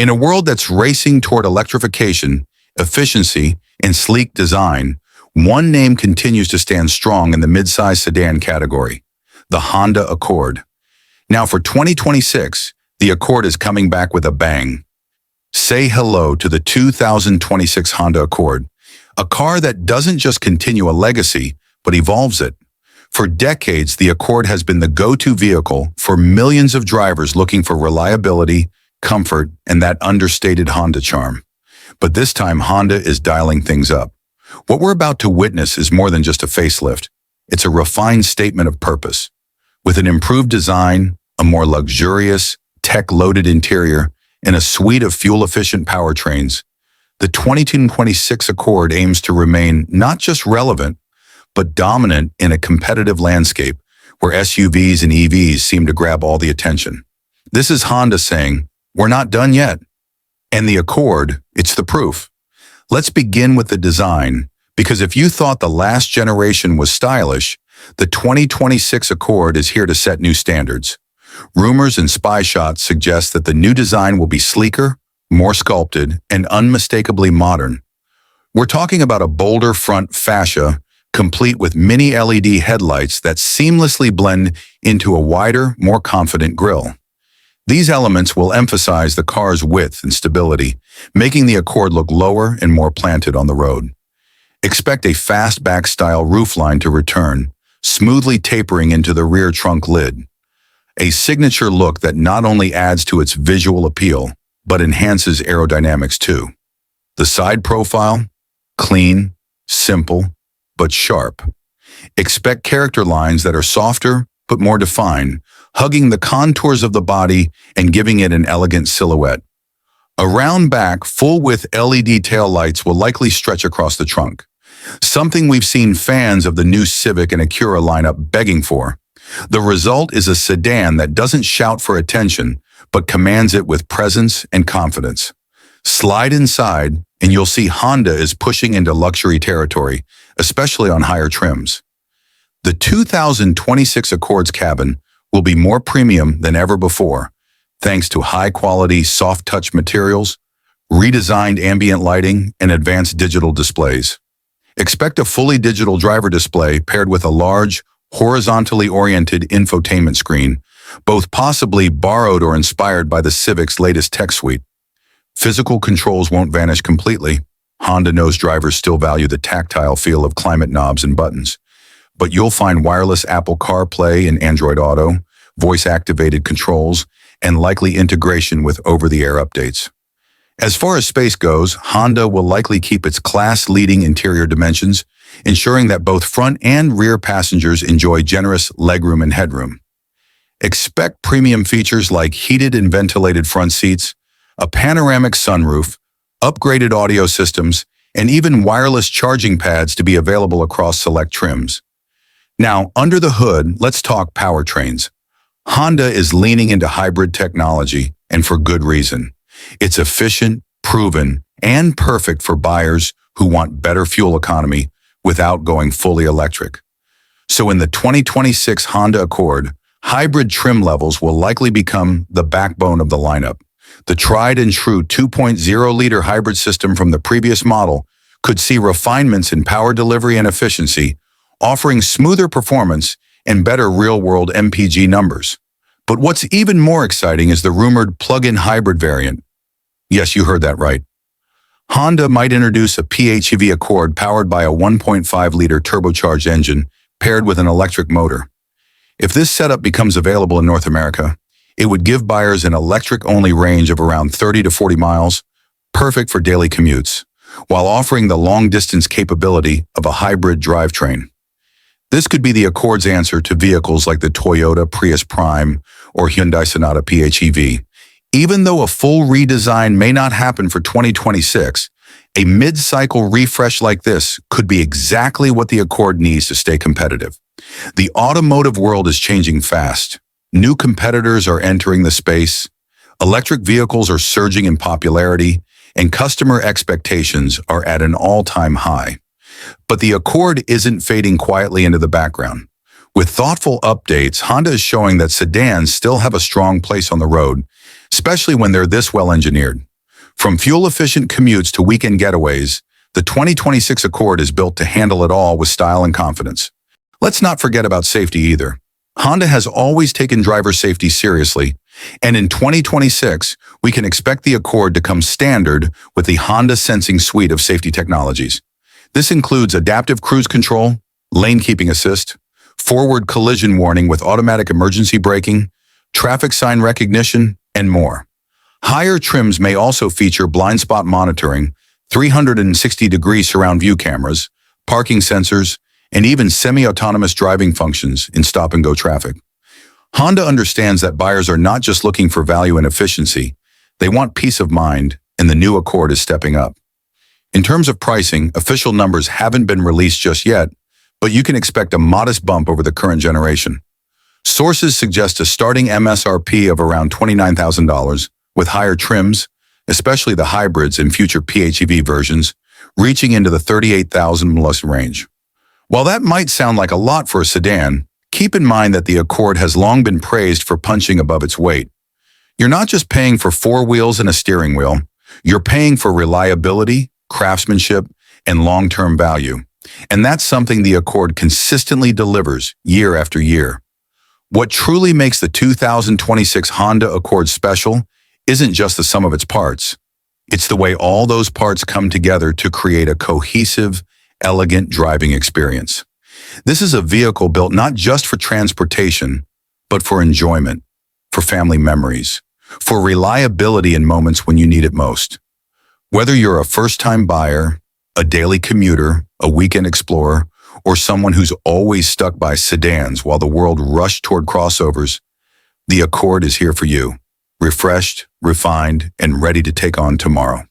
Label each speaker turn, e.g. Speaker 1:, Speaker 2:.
Speaker 1: In a world that's racing toward electrification, efficiency, and sleek design, one name continues to stand strong in the midsize sedan category: the Honda Accord. Now for 2026, the Accord is coming back with a bang. Say hello to the 2026 Honda Accord, a car that doesn't just continue a legacy, but evolves it. For decades, the Accord has been the go-to vehicle for millions of drivers looking for reliability, comfort, and that understated Honda charm. But this time, Honda is dialing things up. What we're about to witness is more than just a facelift. It's a refined statement of purpose. With an improved design, a more luxurious, tech-loaded interior, and a suite of fuel-efficient powertrains, the 2026 Accord aims to remain not just relevant, but dominant in a competitive landscape where SUVs and EVs seem to grab all the attention. This is Honda saying, "We're not done yet." And the Accord, it's the proof. Let's begin with the design, because if you thought the last generation was stylish, the 2026 Accord is here to set new standards. Rumors and spy shots suggest that the new design will be sleeker, more sculpted, and unmistakably modern. We're talking about a bolder front fascia, complete with mini LED headlights that seamlessly blend into a wider, more confident grille. These elements will emphasize the car's width and stability, making the Accord look lower and more planted on the road. Expect a fastback-style roofline to return, smoothly tapering into the rear trunk lid. A signature look that not only adds to its visual appeal, but enhances aerodynamics too. The side profile? Clean, simple, but sharp. Expect character lines that are softer, but more defined, hugging the contours of the body and giving it an elegant silhouette. A round back, full-width LED taillights will likely stretch across the trunk, something we've seen fans of the new Civic and Acura lineup begging for. The result is a sedan that doesn't shout for attention, but commands it with presence and confidence. Slide inside, and you'll see Honda is pushing into luxury territory, especially on higher trims. The 2026 Accord's cabin will be more premium than ever before, thanks to high-quality, soft-touch materials, redesigned ambient lighting, and advanced digital displays. Expect a fully digital driver display paired with a large, horizontally oriented infotainment screen, both possibly borrowed or inspired by the Civic's latest tech suite. Physical controls won't vanish completely. Honda knows drivers still value the tactile feel of climate knobs and buttons. But you'll find wireless Apple CarPlay and Android Auto, voice-activated controls, and likely integration with over-the-air updates. As far as space goes, Honda will likely keep its class-leading interior dimensions, ensuring that both front and rear passengers enjoy generous legroom and headroom. Expect premium features like heated and ventilated front seats, a panoramic sunroof, upgraded audio systems, and even wireless charging pads to be available across select trims. Now, under the hood, let's talk powertrains. Honda is leaning into hybrid technology, and for good reason. It's efficient, proven, and perfect for buyers who want better fuel economy without going fully electric. So in the 2026 Honda Accord, hybrid trim levels will likely become the backbone of the lineup. The tried-and-true 2.0-liter hybrid system from the previous model could see refinements in power delivery and efficiency, offering smoother performance and better real-world MPG numbers. But what's even more exciting is the rumored plug-in hybrid variant. Yes, you heard that right. Honda might introduce a PHEV Accord powered by a 1.5-liter turbocharged engine paired with an electric motor. If this setup becomes available in North America, it would give buyers an electric-only range of around 30 to 40 miles, perfect for daily commutes, while offering the long-distance capability of a hybrid drivetrain. This could be the Accord's answer to vehicles like the Toyota Prius Prime or Hyundai Sonata PHEV. Even though a full redesign may not happen for 2026, a mid-cycle refresh like this could be exactly what the Accord needs to stay competitive. The automotive world is changing fast. New competitors are entering the space, electric vehicles are surging in popularity, and customer expectations are at an all-time high. But the Accord isn't fading quietly into the background. With thoughtful updates, Honda is showing that sedans still have a strong place on the road, especially when they're this well engineered. From fuel-efficient commutes to weekend getaways, the 2026 Accord is built to handle it all with style and confidence. Let's not forget about safety either. Honda has always taken driver safety seriously, and in 2026, we can expect the Accord to come standard with the Honda Sensing suite of safety technologies. This includes adaptive cruise control, lane keeping assist, forward collision warning with automatic emergency braking, traffic sign recognition, and more. Higher trims may also feature blind spot monitoring, 360-degree surround view cameras, parking sensors, and even semi-autonomous driving functions in stop-and-go traffic. Honda understands that buyers are not just looking for value and efficiency, they want peace of mind, and the new Accord is stepping up. In terms of pricing, official numbers haven't been released just yet, but you can expect a modest bump over the current generation. Sources suggest a starting MSRP of around $29,000, with higher trims, especially the hybrids and future PHEV versions, reaching into the $38,000+ range. While that might sound like a lot for a sedan, keep in mind that the Accord has long been praised for punching above its weight. You're not just paying for four wheels and a steering wheel, you're paying for reliability, craftsmanship, and long-term value. And that's something the Accord consistently delivers year after year. What truly makes the 2026 Honda Accord special isn't just the sum of its parts. It's the way all those parts come together to create a cohesive, elegant driving experience. This is a vehicle built not just for transportation, but for enjoyment, for family memories, for reliability in moments when you need it most. Whether you're a first-time buyer, a daily commuter, a weekend explorer, or someone who's always stuck by sedans while the world rushed toward crossovers, the Accord is here for you, refreshed, refined, and ready to take on tomorrow.